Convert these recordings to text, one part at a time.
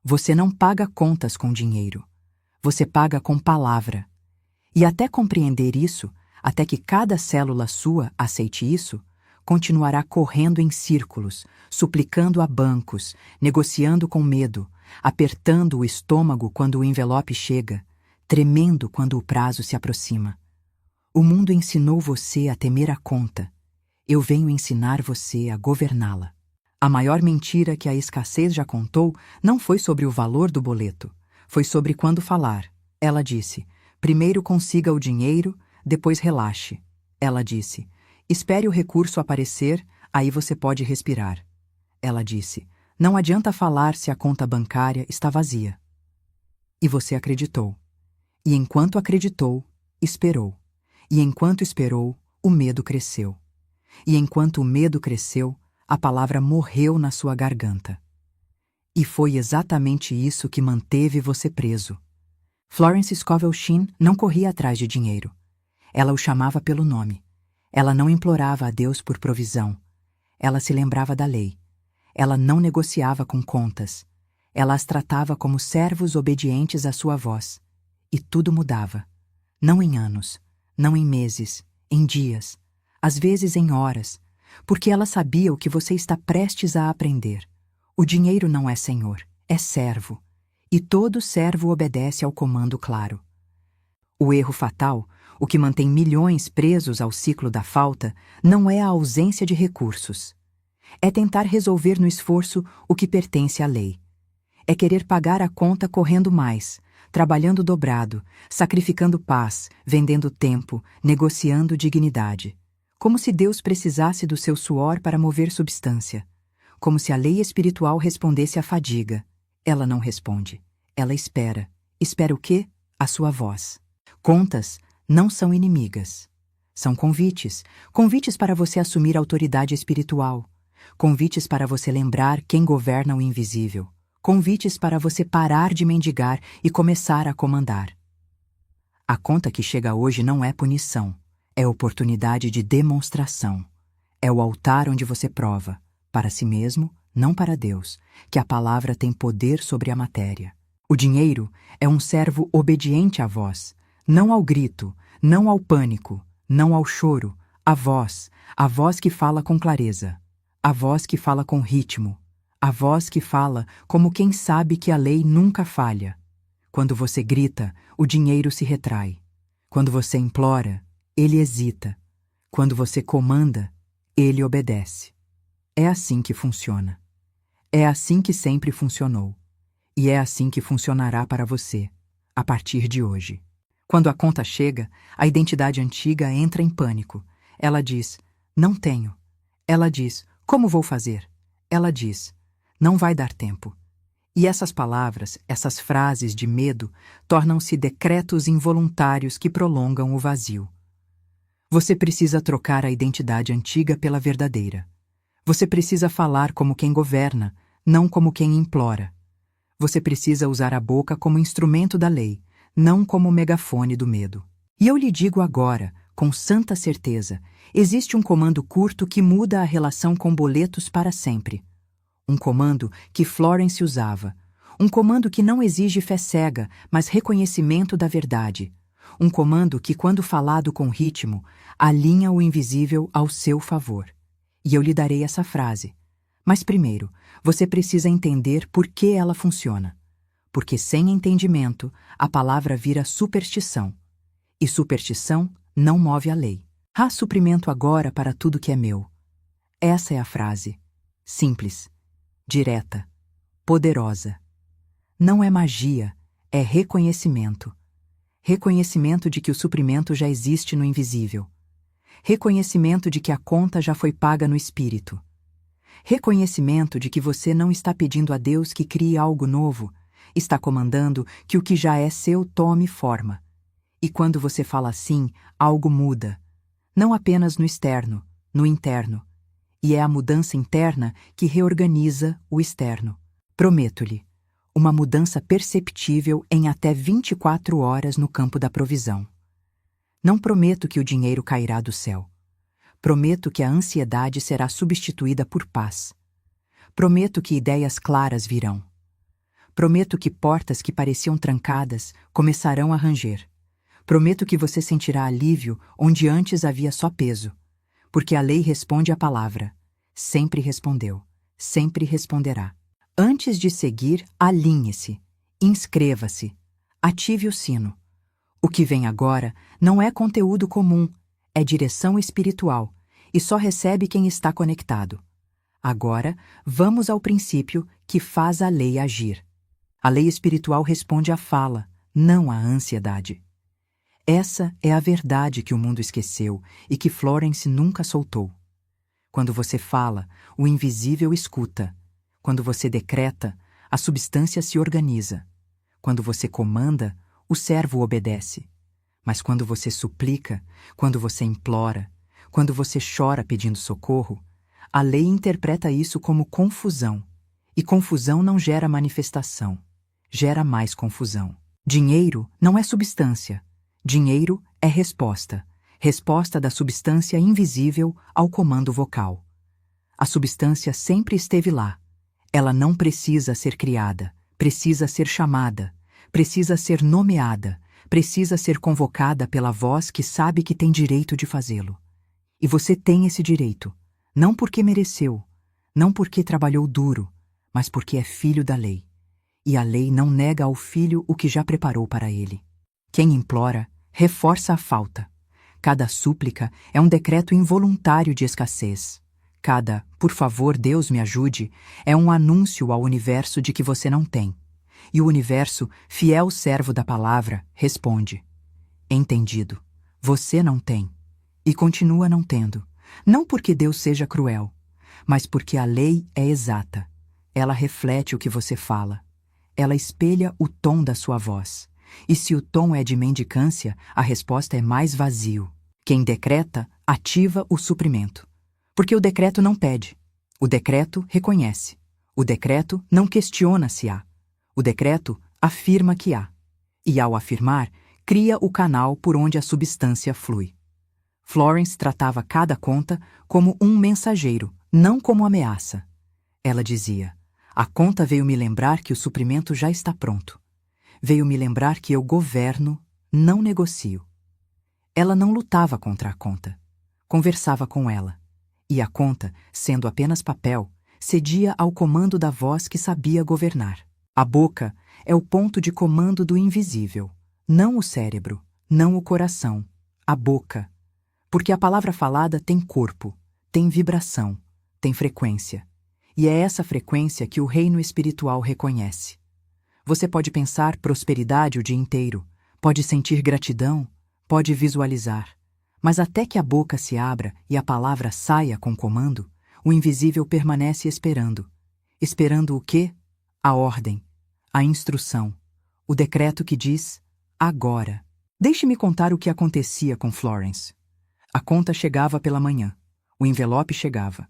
Você não paga contas com dinheiro. Você paga com palavra. E até compreender isso, até que cada célula sua aceite isso, continuará correndo em círculos, suplicando a bancos, negociando com medo, apertando o estômago quando o envelope chega, tremendo quando o prazo se aproxima. O mundo ensinou você a temer a conta. Eu venho ensinar você a governá-la. A maior mentira que a escassez já contou não foi sobre o valor do boleto, foi sobre quando falar. Ela disse: primeiro consiga o dinheiro, depois relaxe. Ela disse: espere o recurso aparecer, aí você pode respirar. Ela disse: não adianta falar se a conta bancária está vazia. E você acreditou. E enquanto acreditou, esperou. E enquanto esperou, o medo cresceu. E enquanto o medo cresceu, a palavra morreu na sua garganta. E foi exatamente isso que manteve você preso. Florence Scovel Shinn não corria atrás de dinheiro. Ela o chamava pelo nome. Ela não implorava a Deus por provisão. Ela se lembrava da lei. Ela não negociava com contas. Ela as tratava como servos obedientes à sua voz. E tudo mudava. Não em anos, não em meses, em dias, às vezes em horas, porque ela sabia o que você está prestes a aprender. O dinheiro não é senhor, é servo. E todo servo obedece ao comando claro. O erro fatal, o que mantém milhões presos ao ciclo da falta, não é a ausência de recursos. É tentar resolver no esforço o que pertence à lei. É querer pagar a conta correndo mais, trabalhando dobrado, sacrificando paz, vendendo tempo, negociando dignidade. Como se Deus precisasse do seu suor para mover substância. Como se a lei espiritual respondesse à fadiga. Ela não responde. Ela espera. Espera o quê? A sua voz. Contas não são inimigas. São convites. Convites para você assumir autoridade espiritual. Convites para você lembrar quem governa o invisível. Convites para você parar de mendigar e começar a comandar. A conta que chega hoje não é punição. É oportunidade de demonstração. É o altar onde você prova, para si mesmo, não para Deus, que a palavra tem poder sobre a matéria. O dinheiro é um servo obediente à voz, não ao grito, não ao pânico, não ao choro, a voz que fala com clareza, a voz que fala com ritmo, a voz que fala como quem sabe que a lei nunca falha. Quando você grita, o dinheiro se retrai. Quando você implora, ele hesita. Quando você comanda, ele obedece. É assim que funciona. É assim que sempre funcionou. E é assim que funcionará para você, a partir de hoje. Quando a conta chega, a identidade antiga entra em pânico. Ela diz: não tenho. Ela diz: como vou fazer? Ela diz: não vai dar tempo. E essas palavras, essas frases de medo, tornam-se decretos involuntários que prolongam o vazio. Você precisa trocar a identidade antiga pela verdadeira. Você precisa falar como quem governa, não como quem implora. Você precisa usar a boca como instrumento da lei, não como megafone do medo. E eu lhe digo agora, com santa certeza, existe um comando curto que muda a relação com boletos para sempre. Um comando que Florence usava. Um comando que não exige fé cega, mas reconhecimento da verdade. Um comando que, quando falado com ritmo, alinha o invisível ao seu favor. E eu lhe darei essa frase. Mas primeiro, você precisa entender por que ela funciona. Porque sem entendimento, a palavra vira superstição. E superstição não move a lei. Há suprimento agora para tudo que é meu. Essa é a frase. Simples, direta, poderosa. Não é magia, é reconhecimento. Reconhecimento de que o suprimento já existe no invisível. Reconhecimento de que a conta já foi paga no espírito. Reconhecimento de que você não está pedindo a Deus que crie algo novo, está comandando que o que já é seu tome forma. E quando você fala assim, algo muda. Não apenas no externo, no interno. E é a mudança interna que reorganiza o externo. Prometo-lhe. Uma mudança perceptível em até 24 horas no campo da provisão. Não prometo que o dinheiro cairá do céu. Prometo que a ansiedade será substituída por paz. Prometo que ideias claras virão. Prometo que portas que pareciam trancadas começarão a ranger. Prometo que você sentirá alívio onde antes havia só peso. Porque a lei responde à palavra. Sempre respondeu. Sempre responderá. Antes de seguir, alinhe-se. Inscreva-se. Ative o sino. O que vem agora não é conteúdo comum, é direção espiritual, e só recebe quem está conectado. Agora, vamos ao princípio que faz a lei agir. A lei espiritual responde à fala, não à ansiedade. Essa é a verdade que o mundo esqueceu e que Florence nunca soltou. Quando você fala, o invisível escuta. Quando você decreta, a substância se organiza. Quando você comanda, o servo obedece. Mas quando você suplica, quando você implora, quando você chora pedindo socorro, a lei interpreta isso como confusão. E confusão não gera manifestação, gera mais confusão. Dinheiro não é substância. Dinheiro é resposta. Resposta da substância invisível ao comando vocal. A substância sempre esteve lá. Ela não precisa ser criada, precisa ser chamada, precisa ser nomeada, precisa ser convocada pela voz que sabe que tem direito de fazê-lo. E você tem esse direito, não porque mereceu, não porque trabalhou duro, mas porque é filho da lei. E a lei não nega ao filho o que já preparou para ele. Quem implora, reforça a falta. Cada súplica é um decreto involuntário de escassez. Cada, por favor, Deus me ajude, é um anúncio ao universo de que você não tem. E o universo, fiel servo da palavra, responde: entendido, você não tem. E continua não tendo. Não porque Deus seja cruel, mas porque a lei é exata. Ela reflete o que você fala. Ela espelha o tom da sua voz. E se o tom é de mendicância, a resposta é mais vazio. Quem decreta, ativa o suprimento. Porque o decreto não pede. O decreto reconhece. O decreto não questiona se há. O decreto afirma que há. E ao afirmar, cria o canal por onde a substância flui. Florence tratava cada conta como um mensageiro, não como ameaça. Ela dizia: a conta veio me lembrar que o suprimento já está pronto. Veio me lembrar que eu governo, não negocio. Ela não lutava contra a conta. Conversava com ela. E a conta, sendo apenas papel, cedia ao comando da voz que sabia governar. A boca é o ponto de comando do invisível, não o cérebro, não o coração, a boca. Porque a palavra falada tem corpo, tem vibração, tem frequência. E é essa frequência que o reino espiritual reconhece. Você pode pensar prosperidade o dia inteiro, pode sentir gratidão, pode visualizar. Mas até que a boca se abra e a palavra saia com comando, o invisível permanece esperando. Esperando o quê? A ordem, a instrução, o decreto que diz agora. Deixe-me contar o que acontecia com Florence. A conta chegava pela manhã. O envelope chegava.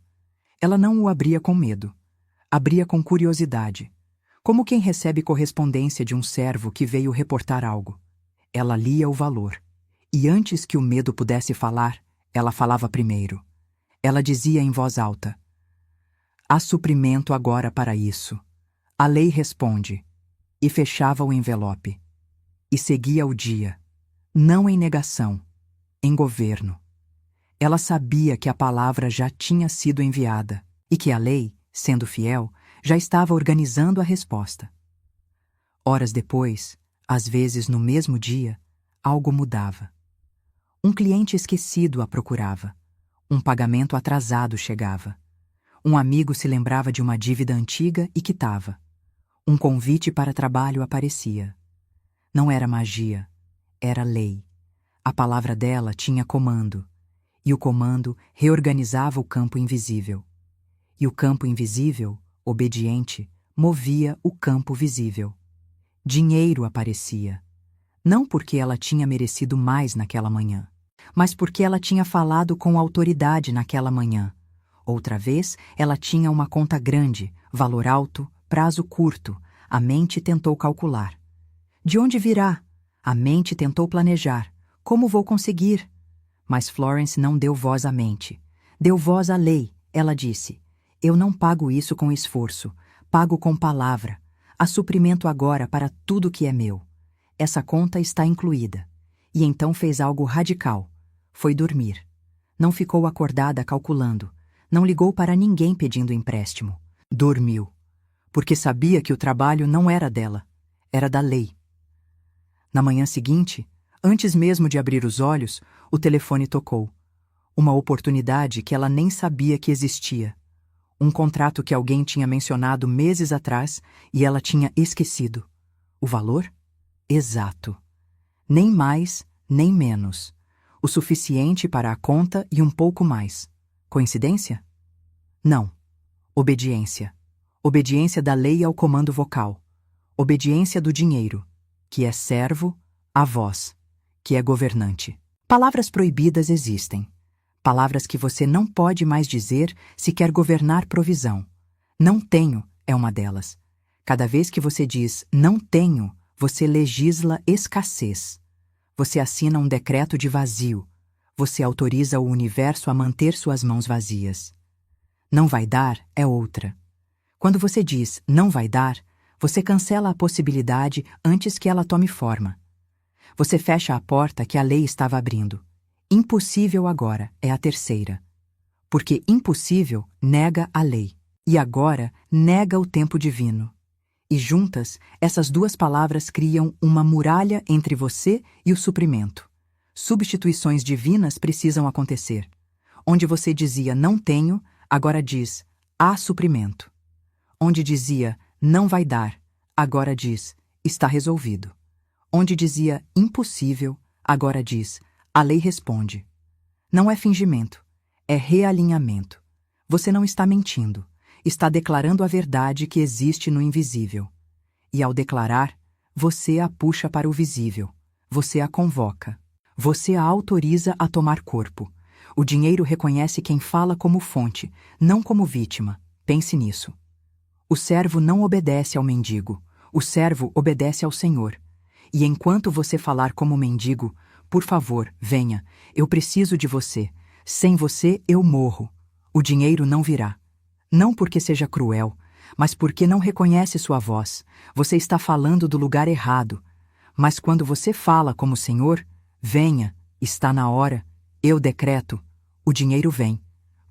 Ela não o abria com medo. Abria com curiosidade. Como quem recebe correspondência de um servo que veio reportar algo. Ela lia o valor. E antes que o medo pudesse falar, ela falava primeiro. Ela dizia em voz alta: há suprimento agora para isso. A lei responde. E fechava o envelope. E seguia o dia. Não em negação, em governo. Ela sabia que a palavra já tinha sido enviada e que a lei, sendo fiel, já estava organizando a resposta. Horas depois, às vezes no mesmo dia, algo mudava. Um cliente esquecido a procurava. Um pagamento atrasado chegava. Um amigo se lembrava de uma dívida antiga e quitava. Um convite para trabalho aparecia. Não era magia, era lei. A palavra dela tinha comando. E o comando reorganizava o campo invisível. E o campo invisível, obediente, movia o campo visível. Dinheiro aparecia. Não porque ela tinha merecido mais naquela manhã, mas porque ela tinha falado com autoridade naquela manhã. Outra vez, ela tinha uma conta grande, valor alto, prazo curto. A mente tentou calcular. De onde virá? A mente tentou planejar. Como vou conseguir? Mas Florence não deu voz à mente. Deu voz à lei. Ela disse: eu não pago isso com esforço. Pago com palavra. há suprimento agora para tudo que é meu. Essa conta está incluída. E então fez algo radical. Foi dormir. Não ficou acordada calculando. Não ligou para ninguém pedindo empréstimo. Dormiu. Porque sabia que o trabalho não era dela. Era da lei. Na manhã seguinte, antes mesmo de abrir os olhos, o telefone tocou. Uma oportunidade que ela nem sabia que existia. Um contrato que alguém tinha mencionado meses atrás e ela tinha esquecido. O valor? Exato. Nem mais, nem menos. O suficiente para a conta e um pouco mais. Coincidência? Não. Obediência. Obediência da lei ao comando vocal. Obediência do dinheiro, que é servo, à voz, que é governante. Palavras proibidas existem. Palavras que você não pode mais dizer se quer governar provisão. Não tenho é uma delas. Cada vez que você diz não tenho, você legisla escassez. Você assina um decreto de vazio. Você autoriza o universo a manter suas mãos vazias. Não vai dar é outra. Quando você diz não vai dar, você cancela a possibilidade antes que ela tome forma. Você fecha a porta que a lei estava abrindo. Impossível agora é a terceira. Porque impossível nega a lei. E agora nega o tempo divino. E juntas, essas duas palavras criam uma muralha entre você e o suprimento. Substituições divinas precisam acontecer. Onde você dizia não tenho, agora diz há suprimento. Onde dizia não vai dar, agora diz está resolvido. Onde dizia impossível, agora diz a lei responde. Não é fingimento, é realinhamento. Você não está mentindo, está declarando a verdade que existe no invisível. E ao declarar, você a puxa para o visível, você a convoca, você a autoriza a tomar corpo. O dinheiro reconhece quem fala como fonte, não como vítima. Pense nisso. O servo não obedece ao mendigo, o servo obedece ao Senhor. E enquanto você falar como mendigo, por favor, venha, eu preciso de você. Sem você, eu morro. O dinheiro não virá. Não porque seja cruel, mas porque não reconhece sua voz. Você está falando do lugar errado. Mas quando você fala como Senhor, venha, está na hora, eu decreto, o dinheiro vem.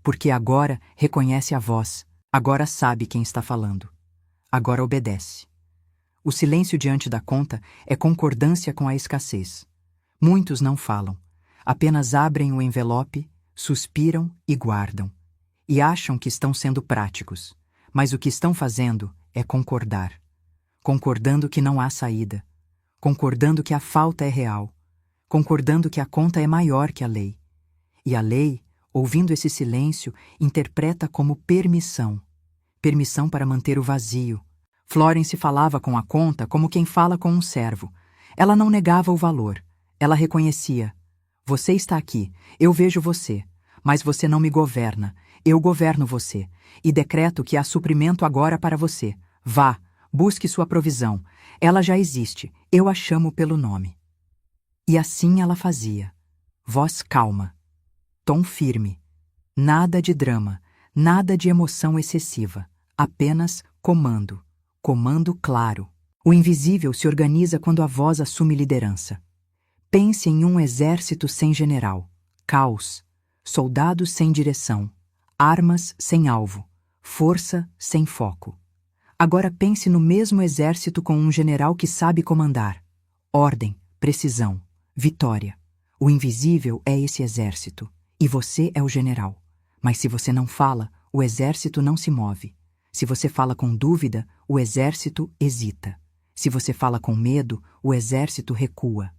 Porque agora reconhece a voz, agora sabe quem está falando. Agora obedece. O silêncio diante da conta é concordância com a escassez. Muitos não falam, apenas abrem o envelope, suspiram e guardam. E acham que estão sendo práticos, mas o que estão fazendo é concordar. Concordando que não há saída, concordando que a falta é real, concordando que a conta é maior que a lei. E a lei, ouvindo esse silêncio, interpreta como permissão. Permissão para manter o vazio. Florence falava com a conta como quem fala com um servo. Ela não negava o valor. Ela reconhecia. Você está aqui, eu vejo você, mas você não me governa. Eu governo você, e decreto que há suprimento agora para você. Vá, busque sua provisão. Ela já existe, eu a chamo pelo nome. E assim ela fazia. Voz calma. Tom firme. Nada de drama, nada de emoção excessiva. Apenas comando. Comando claro. O invisível se organiza quando a voz assume liderança. Pense em um exército sem general. Caos. Soldados sem direção. Armas sem alvo. Força sem foco. Agora pense no mesmo exército com um general que sabe comandar. Ordem, precisão, vitória. O invisível é esse exército, e você é o general. Mas se você não fala, o exército não se move. Se você fala com dúvida, o exército hesita. Se você fala com medo, o exército recua.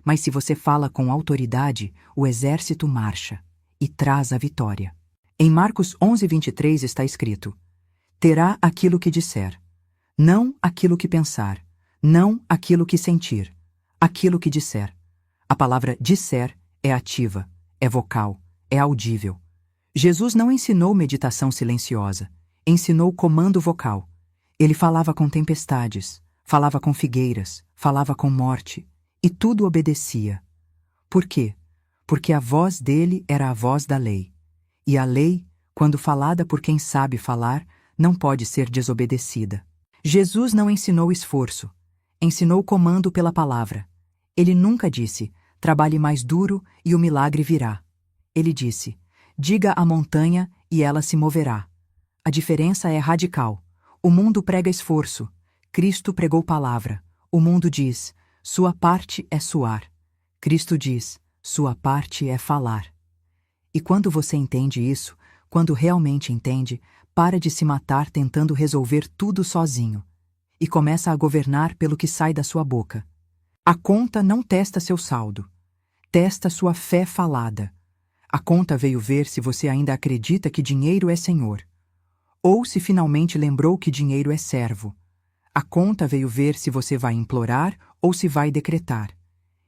Mas se você fala com autoridade, o exército marcha e traz a vitória. Em Marcos 11:23 está escrito: terá aquilo que disser, não aquilo que pensar, não aquilo que sentir, aquilo que disser. A palavra disser é ativa, é vocal, é audível. Jesus não ensinou meditação silenciosa, ensinou comando vocal. Ele falava com tempestades, falava com figueiras, falava com morte, e tudo obedecia. Por quê? Porque a voz dele era a voz da lei. E a lei, quando falada por quem sabe falar, não pode ser desobedecida. Jesus não ensinou esforço, ensinou comando pela palavra. Ele nunca disse, trabalhe mais duro e o milagre virá. Ele disse, diga à montanha e ela se moverá. A diferença é radical. O mundo prega esforço, Cristo pregou palavra. O mundo diz, sua parte é suar. Cristo diz, sua parte é falar. E quando você entende isso, quando realmente entende, para de se matar tentando resolver tudo sozinho. E começa a governar pelo que sai da sua boca. A conta não testa seu saldo. Testa sua fé falada. A conta veio ver se você ainda acredita que dinheiro é senhor. Ou se finalmente lembrou que dinheiro é servo. A conta veio ver se você vai implorar ou se vai decretar.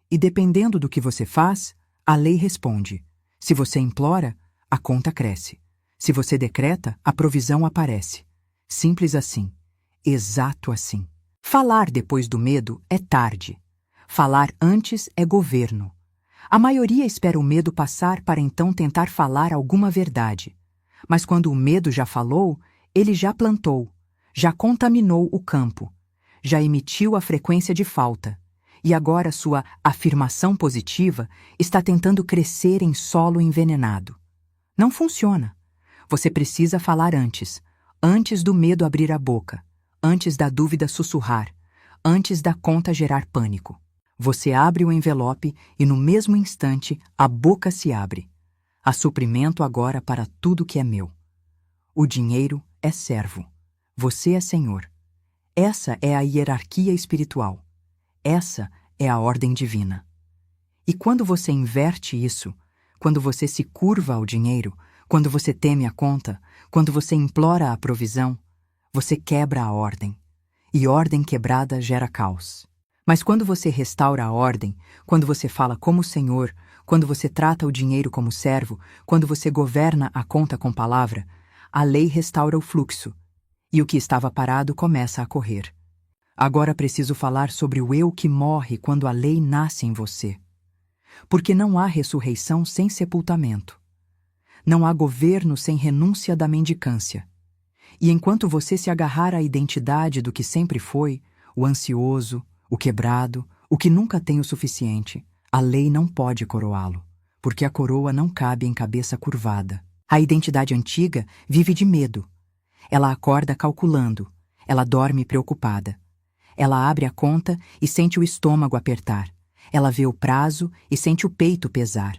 E dependendo do que você faz, a lei responde. Se você implora, a conta cresce. Se você decreta, a provisão aparece. Simples assim. Exato assim. Falar depois do medo é tarde. Falar antes é governo. A maioria espera o medo passar para então tentar falar alguma verdade. Mas quando o medo já falou, ele já plantou, já contaminou o campo, já emitiu a frequência de falta. E agora sua afirmação positiva está tentando crescer em solo envenenado. Não funciona. Você precisa falar antes do medo abrir a boca, antes da dúvida sussurrar, antes da conta gerar pânico. Você abre o envelope e no mesmo instante a boca se abre. Há suprimento agora para tudo que é meu. O dinheiro é servo. Você é senhor. Essa é a hierarquia espiritual. Essa é a ordem divina. E quando você inverte isso, quando você se curva ao dinheiro, quando você teme a conta, quando você implora a provisão, você quebra a ordem. E ordem quebrada gera caos. Mas quando você restaura a ordem, quando você fala como Senhor, quando você trata o dinheiro como servo, quando você governa a conta com palavra, a lei restaura o fluxo. E o que estava parado começa a correr. Agora preciso falar sobre o eu que morre quando a lei nasce em você. Porque não há ressurreição sem sepultamento. Não há governo sem renúncia da mendicância. E enquanto você se agarrar à identidade do que sempre foi, o ansioso, o quebrado, o que nunca tem o suficiente, a lei não pode coroá-lo, porque a coroa não cabe em cabeça curvada. A identidade antiga vive de medo. Ela acorda calculando, ela dorme preocupada. Ela abre a conta e sente o estômago apertar. Ela vê o prazo e sente o peito pesar.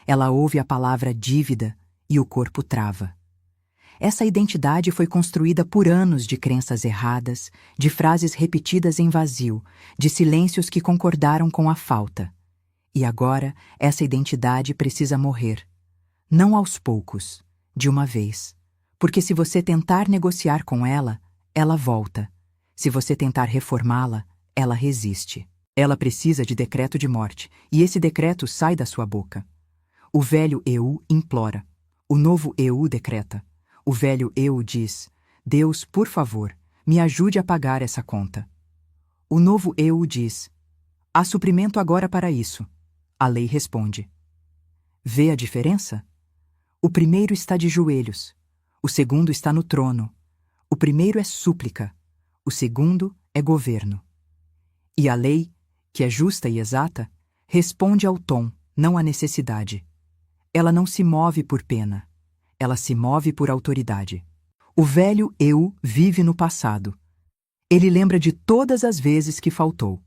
Ela ouve a palavra dívida e o corpo trava. Essa identidade foi construída por anos de crenças erradas, de frases repetidas em vazio, de silêncios que concordaram com a falta. E agora, essa identidade precisa morrer. Não aos poucos, de uma vez. Porque se você tentar negociar com ela, ela volta. Se você tentar reformá-la, ela resiste. Ela precisa de decreto de morte, e esse decreto sai da sua boca. O velho eu implora. O novo eu decreta. O velho eu diz, Deus, por favor, me ajude a pagar essa conta. O novo eu diz, há suprimento agora para isso. A lei responde. Vê a diferença? O primeiro está de joelhos. O segundo está no trono. O primeiro é súplica. O segundo é governo. E a lei, que é justa e exata, responde ao tom, não à necessidade. Ela não se move por pena. Ela se move por autoridade. O velho eu vive no passado. Ele lembra de todas as vezes que faltou.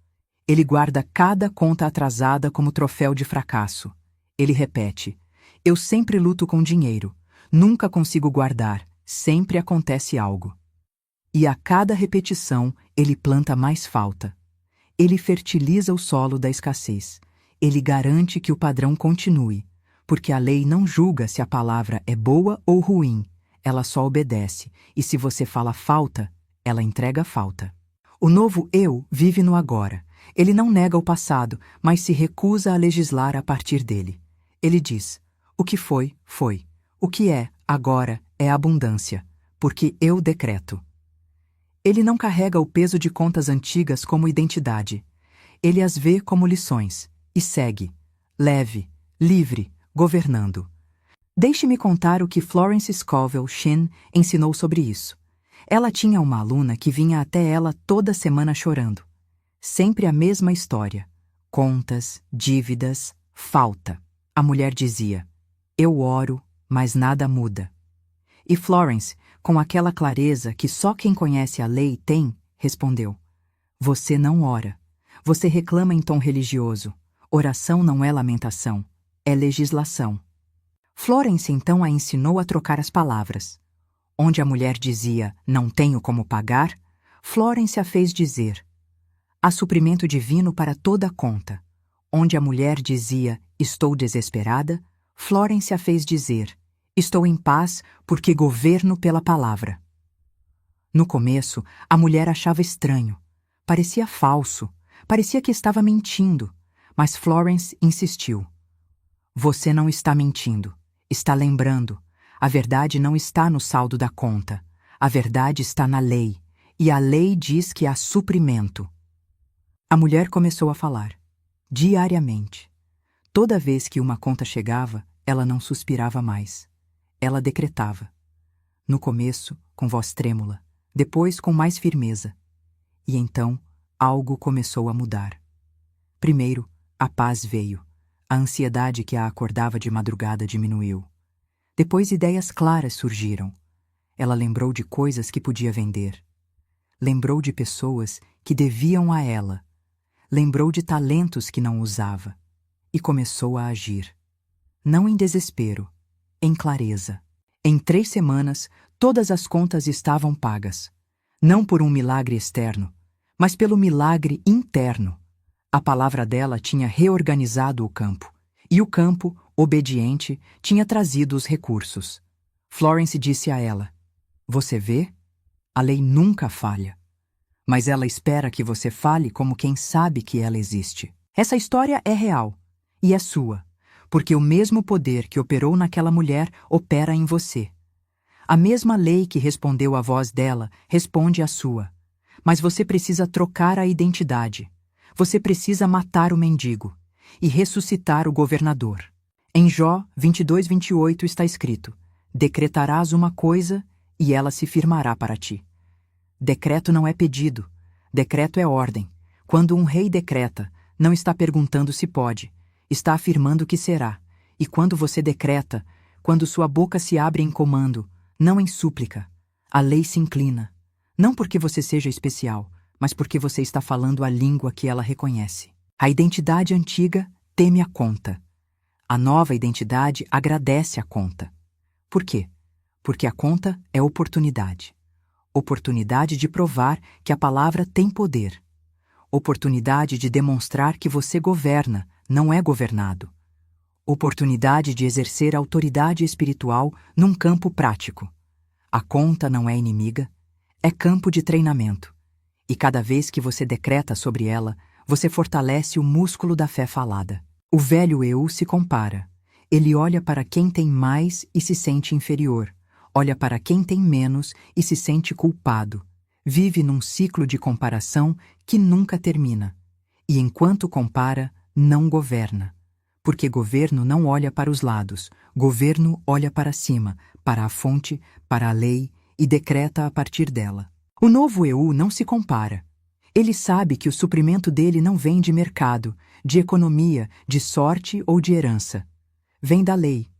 Ele guarda cada conta atrasada como troféu de fracasso. Ele repete, eu sempre luto com dinheiro. Nunca consigo guardar. Sempre acontece algo. E a cada repetição, ele planta mais falta. Ele fertiliza o solo da escassez. Ele garante que o padrão continue. Porque a lei não julga se a palavra é boa ou ruim, ela só obedece, e se você fala falta, ela entrega falta. O novo eu vive no agora. Ele não nega o passado, mas se recusa a legislar a partir dele. Ele diz, o que foi, foi. O que é, agora, é abundância, porque eu decreto. Ele não carrega o peso de contas antigas como identidade. Ele as vê como lições, e segue, leve, livre, governando. Deixe-me contar o que Florence Scovel Shinn ensinou sobre isso. Ela tinha uma aluna que vinha até ela toda semana chorando. Sempre a mesma história. Contas, dívidas, falta. A mulher dizia: "Eu oro, mas nada muda." E Florence, com aquela clareza que só quem conhece a lei tem, respondeu: "Você não ora. Você reclama em tom religioso. Oração não é lamentação, é legislação." Florence então a ensinou a trocar as palavras. Onde a mulher dizia: "Não tenho como pagar", Florence a fez dizer: "Há suprimento divino para toda a conta." Onde a mulher dizia: "Estou desesperada", Florence a fez dizer: "Estou em paz porque governo pela palavra." No começo, a mulher achava estranho. Parecia falso. Parecia que estava mentindo. Mas Florence insistiu: "Você não está mentindo. Está lembrando. A verdade não está no saldo da conta. A verdade está na lei. E a lei diz que há suprimento." A mulher começou a falar. Diariamente. Toda vez que uma conta chegava, ela não suspirava mais. Ela decretava. No começo, com voz trêmula. Depois, com mais firmeza. E então, algo começou a mudar. Primeiro, a paz veio. A ansiedade que a acordava de madrugada diminuiu. Depois, ideias claras surgiram. Ela lembrou de coisas que podia vender. Lembrou de pessoas que deviam a ela. Lembrou de talentos que não usava. E começou a agir. Não em desespero, em clareza. Em 3 semanas, todas as contas estavam pagas. Não por um milagre externo, mas pelo milagre interno. A palavra dela tinha reorganizado o campo. E o campo, obediente, tinha trazido os recursos. Florence disse a ela: "Você vê? A lei nunca falha. Mas ela espera que você fale como quem sabe que ela existe." Essa história é real. E é sua. Porque o mesmo poder que operou naquela mulher opera em você. A mesma lei que respondeu à voz dela responde à sua. Mas você precisa trocar a identidade. Você precisa matar o mendigo e ressuscitar o governador. Em Jó 22:28 está escrito: "Decretarás uma coisa e ela se firmará para ti." Decreto não é pedido. Decreto é ordem. Quando um rei decreta, não está perguntando se pode. Está afirmando que será. E quando você decreta, quando sua boca se abre em comando, não em súplica, a lei se inclina. Não porque você seja especial, mas porque você está falando a língua que ela reconhece. A identidade antiga teme a conta. A nova identidade agradece a conta. Por quê? Porque a conta é oportunidade. Oportunidade de provar que a palavra tem poder. Oportunidade de demonstrar que você governa, não é governado. Oportunidade de exercer autoridade espiritual num campo prático. A conta não é inimiga, é campo de treinamento. E cada vez que você decreta sobre ela, você fortalece o músculo da fé falada. O velho eu se compara. Ele olha para quem tem mais e se sente inferior. Olha para quem tem menos e se sente culpado. Vive num ciclo de comparação que nunca termina. E enquanto compara, não governa. Porque governo não olha para os lados. Governo olha para cima, para a fonte, para a lei e decreta a partir dela. O novo eu não se compara. Ele sabe que o suprimento dele não vem de mercado, de economia, de sorte ou de herança. Vem da lei.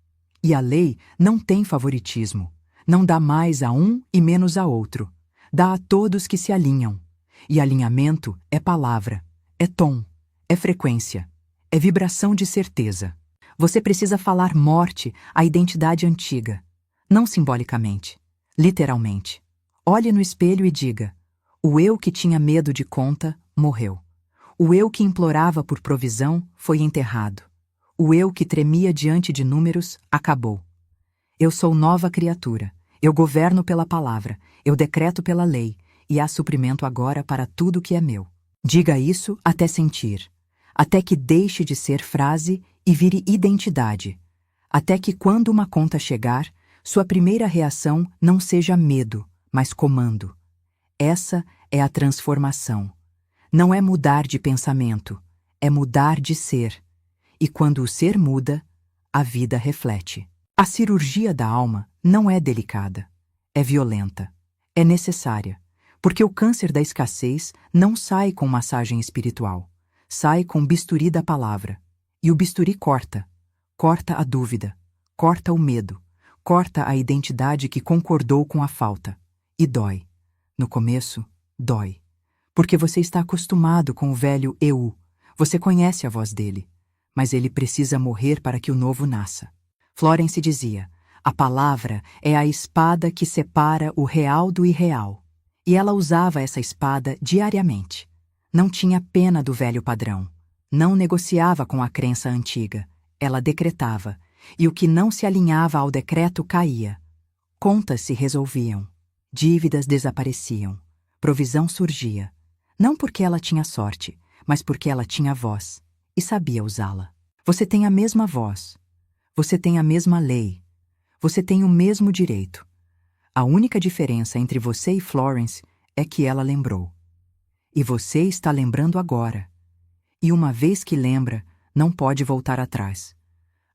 E a lei não tem favoritismo. Não dá mais a um e menos a outro. Dá a todos que se alinham. E alinhamento é palavra, é tom, é frequência, é vibração de certeza. Você precisa falar morte à identidade antiga. Não simbolicamente, literalmente. Olhe no espelho e diga: o eu que tinha medo de conta morreu. O eu que implorava por provisão foi enterrado. O eu que tremia diante de números acabou. Eu sou nova criatura. Eu governo pela palavra. Eu decreto pela lei. E há suprimento agora para tudo que é meu. Diga isso até sentir. Até que deixe de ser frase e vire identidade. Até que quando uma conta chegar, sua primeira reação não seja medo, mas comando. Essa é a transformação. Não é mudar de pensamento, é mudar de ser. E quando o ser muda, a vida reflete. A cirurgia da alma não é delicada, é violenta. É necessária, porque o câncer da escassez não sai com massagem espiritual, sai com bisturi da palavra. E o bisturi corta. Corta a dúvida, corta o medo, corta a identidade que concordou com a falta. E dói. No começo, dói. Porque você está acostumado com o velho eu. Você conhece a voz dele. Mas ele precisa morrer para que o novo nasça. Florence dizia: a palavra é a espada que separa o real do irreal. E ela usava essa espada diariamente. Não tinha pena do velho padrão. Não negociava com a crença antiga. Ela decretava, e o que não se alinhava ao decreto caía. Contas se resolviam. Dívidas desapareciam. Provisão surgia. Não porque ela tinha sorte, mas porque ela tinha voz e sabia usá-la. Você tem a mesma voz. Você tem a mesma lei. Você tem o mesmo direito. A única diferença entre você e Florence é que ela lembrou. E você está lembrando agora. E uma vez que lembra, não pode voltar atrás.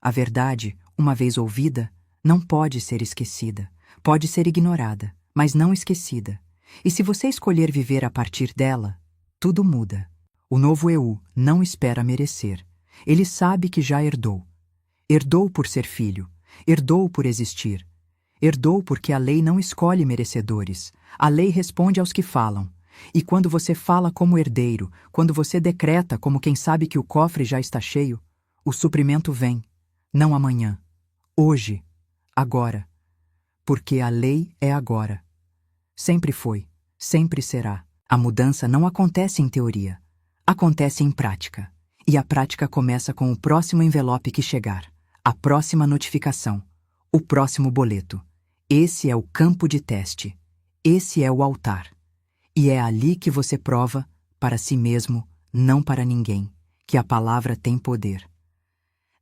A verdade, uma vez ouvida, não pode ser esquecida. Pode ser ignorada, mas não esquecida. E se você escolher viver a partir dela, tudo muda. O novo eu não espera merecer. Ele sabe que já herdou. Herdou por ser filho. Herdou por existir. Herdou porque a lei não escolhe merecedores. A lei responde aos que falam. E quando você fala como herdeiro, quando você decreta como quem sabe que o cofre já está cheio, o suprimento vem. Não amanhã. Hoje. Agora. Porque a lei é agora. Sempre foi. Sempre será. A mudança não acontece em teoria. Acontece em prática. E a prática começa com o próximo envelope que chegar. A próxima notificação. O próximo boleto. Esse é o campo de teste. Esse é o altar. E é ali que você prova, para si mesmo, não para ninguém, que a palavra tem poder.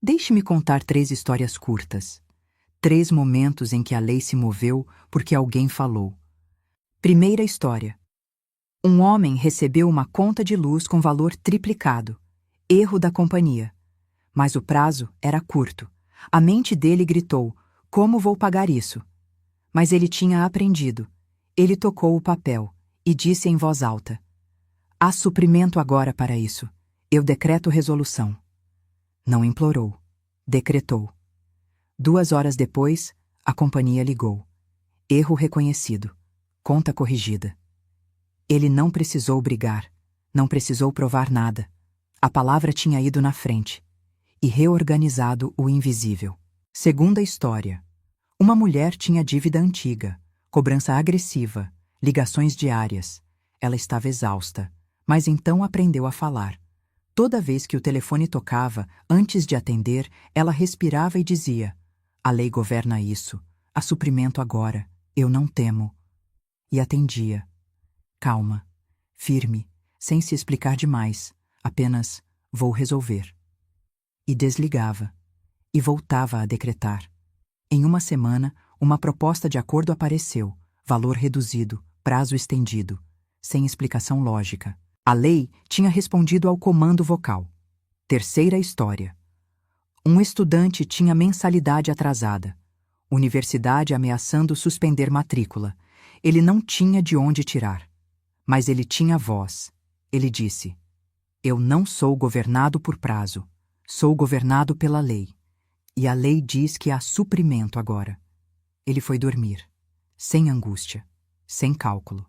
Deixe-me contar 3 histórias curtas. 3 momentos em que a lei se moveu porque alguém falou. Primeira história. Um homem recebeu uma conta de luz com valor triplicado. Erro da companhia. Mas o prazo era curto. A mente dele gritou: como vou pagar isso? Mas ele tinha aprendido. Ele tocou o papel e disse em voz alta: há suprimento agora para isso. Eu decreto resolução. Não implorou. Decretou. 2 horas depois, a companhia ligou. Erro reconhecido. Conta corrigida. Ele não precisou brigar. Não precisou provar nada. A palavra tinha ido na frente e reorganizado o invisível. Segunda história. Uma mulher tinha dívida antiga, cobrança agressiva, ligações diárias. Ela estava exausta, mas então aprendeu a falar. Toda vez que o telefone tocava, antes de atender, ela respirava e dizia: a lei governa isso. Há suprimento agora. Eu não temo. E atendia. Calma, firme, sem se explicar demais. Apenas: vou resolver. E desligava. E voltava a decretar. Em uma semana, uma proposta de acordo apareceu. Valor reduzido, prazo estendido. Sem explicação lógica. A lei tinha respondido ao comando vocal. Terceira história. Um estudante tinha mensalidade atrasada. Universidade ameaçando suspender matrícula. Ele não tinha de onde tirar. Mas ele tinha voz. Ele disse: eu não sou governado por prazo. Sou governado pela lei. E a lei diz que há suprimento agora. Ele foi dormir. Sem angústia. Sem cálculo.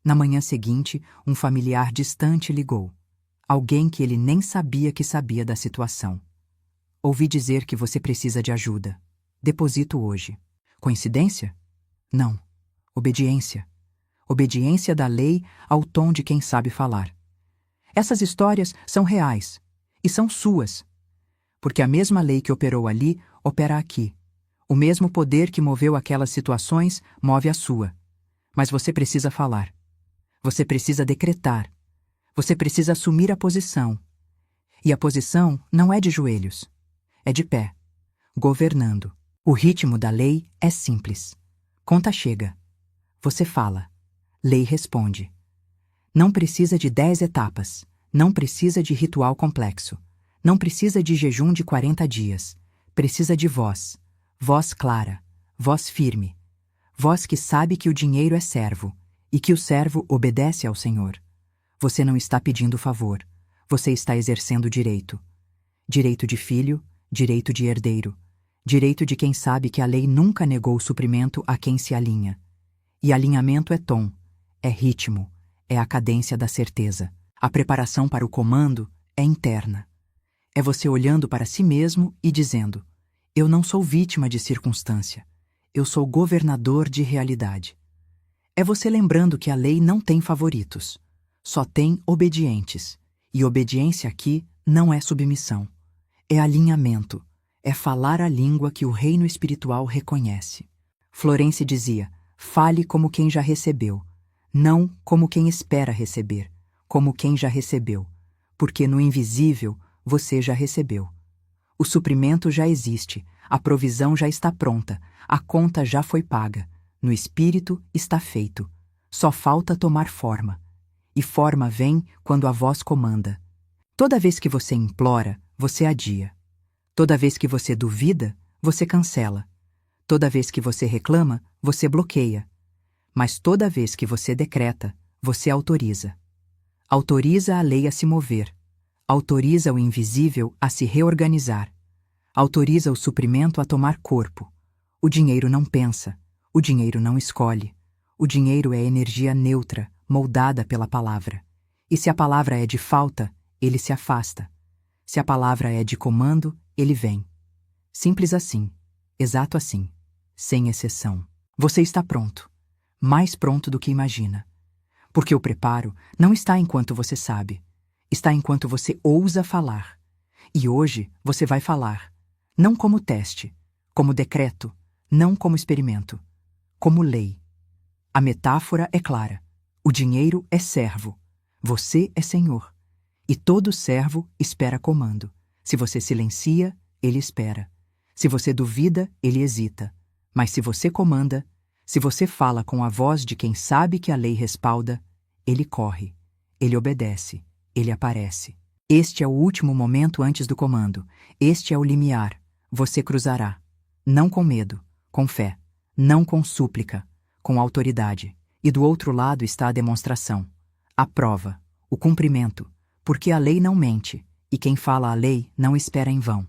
Na manhã seguinte, um familiar distante ligou. Alguém que ele nem sabia que sabia da situação. Ouvi dizer que você precisa de ajuda. Deposito hoje. Coincidência? Não. Obediência. Obediência da lei ao tom de quem sabe falar. Essas histórias são reais. E são suas. Porque a mesma lei que operou ali, opera aqui. O mesmo poder que moveu aquelas situações, move a sua. Mas você precisa falar. Você precisa decretar. Você precisa assumir a posição. E a posição não é de joelhos. É de pé. Governando. O ritmo da lei é simples. Conta chega. Você fala. Lei responde. Não precisa de 10 etapas. Não precisa de ritual complexo. Não precisa de jejum de 40 dias. Precisa de voz. Voz clara. Voz firme. Vós que sabe que o dinheiro é servo, e que o servo obedece ao Senhor. Você não está pedindo favor, você está exercendo direito. Direito de filho, direito de herdeiro, direito de quem sabe que a lei nunca negou suprimento a quem se alinha. E alinhamento é tom, é ritmo, é a cadência da certeza. A preparação para o comando é interna. É você olhando para si mesmo e dizendo: eu não sou vítima de circunstância, eu sou governador de realidade. É você lembrando que a lei não tem favoritos, só tem obedientes. E obediência aqui não é submissão, é alinhamento, é falar a língua que o reino espiritual reconhece. Florence dizia: fale como quem já recebeu, não como quem espera receber, como quem já recebeu, porque no invisível você já recebeu. O suprimento já existe, a provisão já está pronta, a conta já foi paga, no espírito está feito. Só falta tomar forma. E forma vem quando a voz comanda. Toda vez que você implora, você adia. Toda vez que você duvida, você cancela. Toda vez que você reclama, você bloqueia. Mas toda vez que você decreta, você autoriza. Autoriza a lei a se mover. Autoriza o invisível a se reorganizar. Autoriza o suprimento a tomar corpo. O dinheiro não pensa. O dinheiro não escolhe. O dinheiro é energia neutra, moldada pela palavra. E se a palavra é de falta, ele se afasta. Se a palavra é de comando, ele vem. Simples assim. Exato assim. Sem exceção. Você está pronto. Mais pronto do que imagina. Porque o preparo não está enquanto você sabe. Está enquanto você ousa falar. E hoje você vai falar. Não como teste, como decreto, não como experimento, como lei. A metáfora é clara. O dinheiro é servo. Você é senhor. E todo servo espera comando. Se você silencia, ele espera. Se você duvida, ele hesita. Mas se você comanda, se você fala com a voz de quem sabe que a lei respalda, ele corre, ele obedece, ele aparece. Este é o último momento antes do comando. Este é o limiar. Você cruzará. Não com medo, com fé. Não com súplica, com autoridade. E do outro lado está a demonstração, a prova, o cumprimento, porque a lei não mente, e quem fala a lei não espera em vão.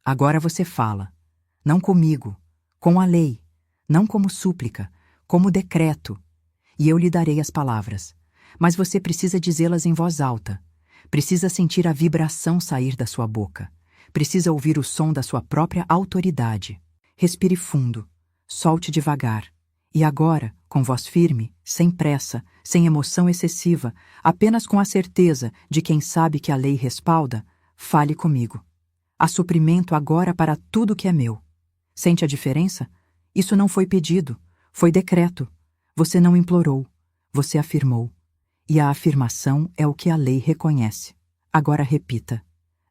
Agora você fala, não comigo, com a lei, não como súplica, como decreto, e eu lhe darei as palavras. Mas você precisa dizê-las em voz alta, precisa sentir a vibração sair da sua boca, precisa ouvir o som da sua própria autoridade. Respire fundo, solte devagar. E agora, com voz firme, sem pressa, sem emoção excessiva, apenas com a certeza de quem sabe que a lei respalda, fale comigo. Há suprimento agora para tudo que é meu. Sente a diferença? Isso não foi pedido, foi decreto. Você não implorou, você afirmou. E a afirmação é o que a lei reconhece. Agora repita,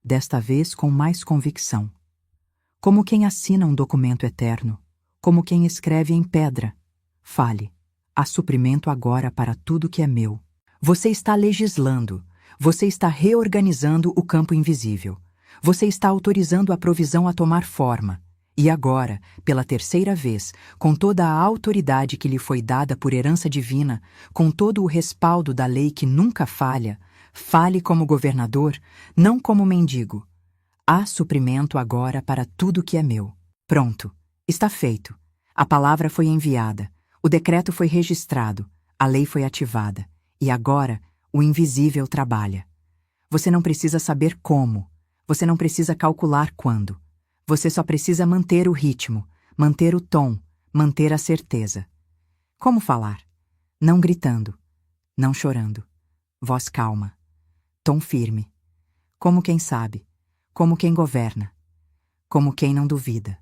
desta vez com mais convicção. Como quem assina um documento eterno, como quem escreve em pedra. Fale. Há suprimento agora para tudo que é meu. Você está legislando. Você está reorganizando o campo invisível. Você está autorizando a provisão a tomar forma. E agora, pela terceira vez, com toda a autoridade que lhe foi dada por herança divina, com todo o respaldo da lei que nunca falha, fale como governador, não como mendigo. Há suprimento agora para tudo que é meu. Pronto. Está feito. A palavra foi enviada. O decreto foi registrado, a lei foi ativada, e agora o invisível trabalha. Você não precisa saber como, você não precisa calcular quando. Você só precisa manter o ritmo, manter o tom, manter a certeza. Como falar? Não gritando, não chorando. Voz calma, tom firme. Como quem sabe, como quem governa, como quem não duvida.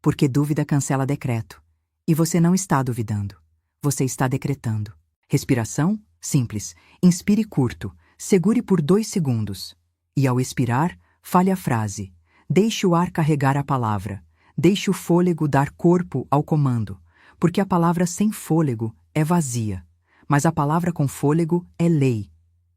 Porque dúvida cancela decreto. E você não está duvidando. Você está decretando. Respiração? Simples. Inspire curto. Segure por 2 segundos. E ao expirar, fale a frase. Deixe o ar carregar a palavra. Deixe o fôlego dar corpo ao comando. Porque a palavra sem fôlego é vazia. Mas a palavra com fôlego é lei.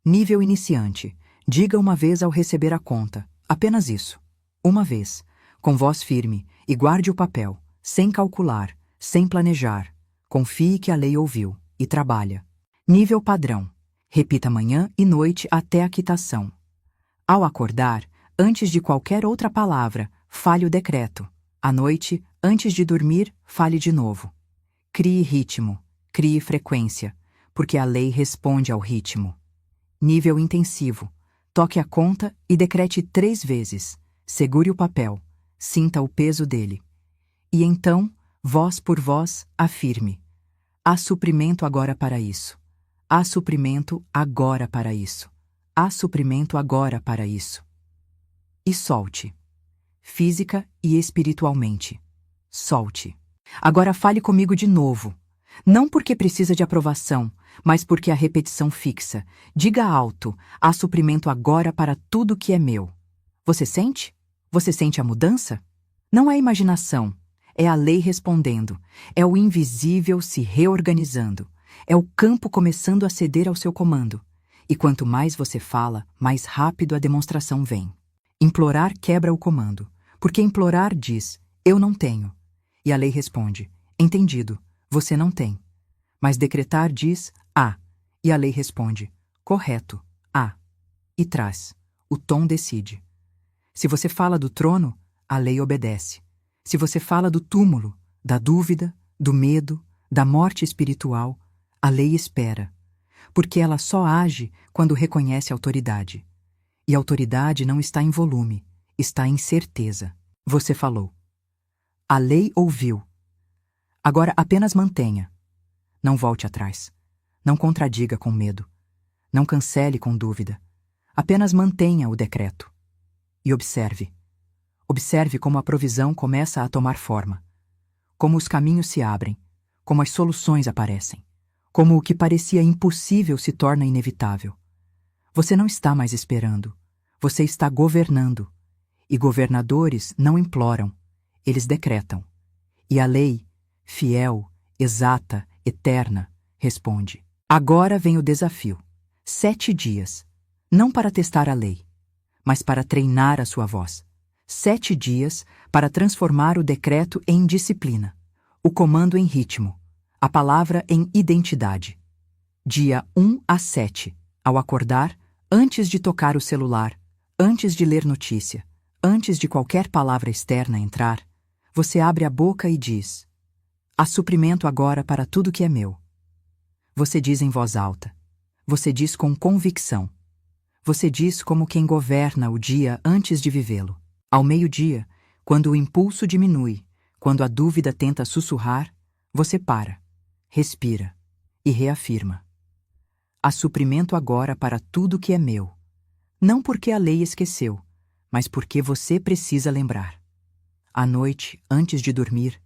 Nível iniciante. Diga uma vez ao receber a conta. Apenas isso. Uma vez. Com voz firme. E guarde o papel. Sem calcular. Sem planejar. Confie que a lei ouviu e trabalha. Nível padrão. Repita manhã e noite até a quitação. Ao acordar, antes de qualquer outra palavra, fale o decreto. À noite, antes de dormir, fale de novo. Crie ritmo, crie frequência, porque a lei responde ao ritmo. Nível intensivo. Toque a conta e decrete 3 vezes. Segure o papel. Sinta o peso dele. E então, voz por voz, afirme: há suprimento agora para isso. Há suprimento agora para isso. Há suprimento agora para isso. E solte. Física e espiritualmente. Solte. Agora fale comigo de novo. Não porque precisa de aprovação, mas porque a repetição fixa. Diga alto: há suprimento agora para tudo que é meu. Você sente? Você sente a mudança? Não é imaginação. É a lei respondendo. É o invisível se reorganizando. É o campo começando a ceder ao seu comando. E quanto mais você fala, mais rápido a demonstração vem. Implorar quebra o comando, porque implorar diz: eu não tenho. E a lei responde: entendido, você não tem. Mas decretar diz: há. E a lei responde: correto, há. E traz. O tom decide. Se você fala do trono, a lei obedece. Se você fala do túmulo, da dúvida, do medo, da morte espiritual, a lei espera, porque ela só age quando reconhece autoridade. E autoridade não está em volume, está em certeza. Você falou. A lei ouviu. Agora apenas mantenha. Não volte atrás. Não contradiga com medo. Não cancele com dúvida. Apenas mantenha o decreto. E observe. Observe como a provisão começa a tomar forma. Como os caminhos se abrem. Como as soluções aparecem. Como o que parecia impossível se torna inevitável. Você não está mais esperando. Você está governando. E governadores não imploram. Eles decretam. E a lei, fiel, exata, eterna, responde. Agora vem o desafio. 7 dias. Não para testar a lei, mas para treinar a sua voz. 7 dias para transformar o decreto em disciplina. O comando em ritmo. A palavra em identidade. Dia 1 a 7. Ao acordar, antes de tocar o celular, antes de ler notícia, antes de qualquer palavra externa entrar, você abre a boca e diz: há suprimento agora para tudo que é meu. Você diz em voz alta. Você diz com convicção. Você diz como quem governa o dia antes de vivê-lo. Ao meio-dia, quando o impulso diminui, quando a dúvida tenta sussurrar, você para, respira e reafirma. Há suprimento agora para tudo que é meu. Não porque a lei esqueceu, mas porque você precisa lembrar. À noite, antes de dormir,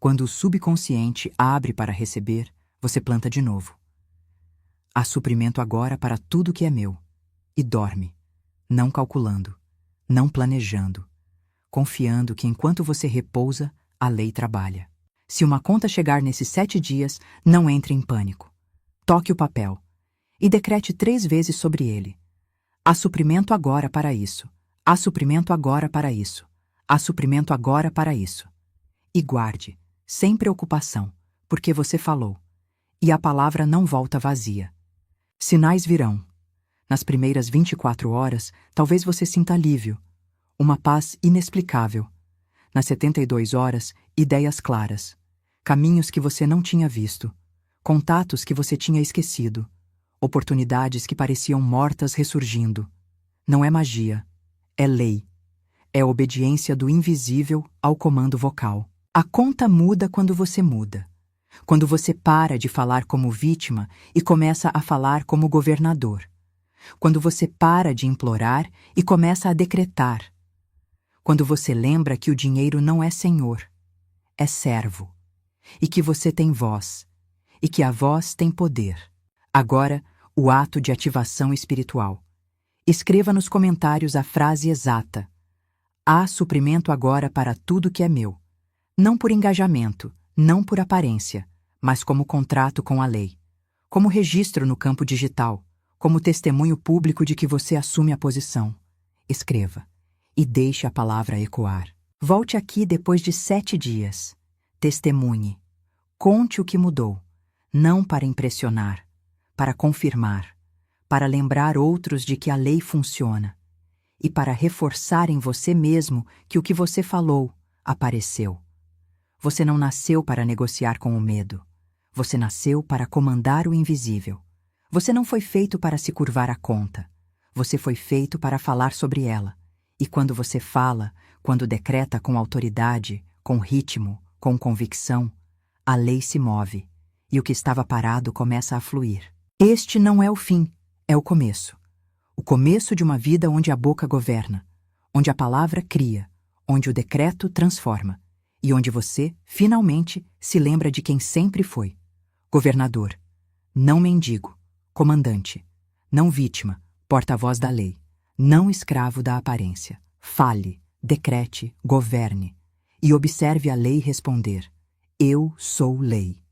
quando o subconsciente abre para receber, você planta de novo. Há suprimento agora para tudo que é meu. E dorme, não calculando, não planejando, confiando que enquanto você repousa, a lei trabalha. Se uma conta chegar nesses 7 dias, não entre em pânico. Toque o papel e decrete 3 vezes sobre ele. Há suprimento agora para isso. Há suprimento agora para isso. Há suprimento agora para isso. E guarde, sem preocupação, porque você falou. E a palavra não volta vazia. Sinais virão. Nas primeiras 24 horas, talvez você sinta alívio, uma paz inexplicável. Nas 72 horas, ideias claras, caminhos que você não tinha visto, contatos que você tinha esquecido, oportunidades que pareciam mortas ressurgindo. Não é magia, é lei. É obediência do invisível ao comando vocal. A conta muda quando você muda. Quando você para de falar como vítima e começa a falar como governador. Quando você para de implorar e começa a decretar. Quando você lembra que o dinheiro não é senhor, é servo. E que você tem voz. E que a voz tem poder. Agora, o ato de ativação espiritual. Escreva nos comentários a frase exata. Há suprimento agora para tudo que é meu. Não por engajamento, não por aparência, mas como contrato com a lei. Como registro no campo digital. Como testemunho público de que você assume a posição. Escreva. E deixe a palavra ecoar. Volte aqui depois de 7 dias. Testemunhe. Conte o que mudou, não para impressionar, para confirmar, para lembrar outros de que a lei funciona e para reforçar em você mesmo que o que você falou apareceu. Você não nasceu para negociar com o medo. Você nasceu para comandar o invisível. Você não foi feito para se curvar à conta. Você foi feito para falar sobre ela. E quando você fala, quando decreta com autoridade, com ritmo, com convicção, a lei se move, e o que estava parado começa a fluir. Este não é o fim, é o começo. O começo de uma vida onde a boca governa, onde a palavra cria, onde o decreto transforma, e onde você, finalmente, se lembra de quem sempre foi. Governador, não mendigo, comandante, não vítima, porta-voz da lei, não escravo da aparência. Fale, decrete, governe, e observe a lei responder: eu sou lei.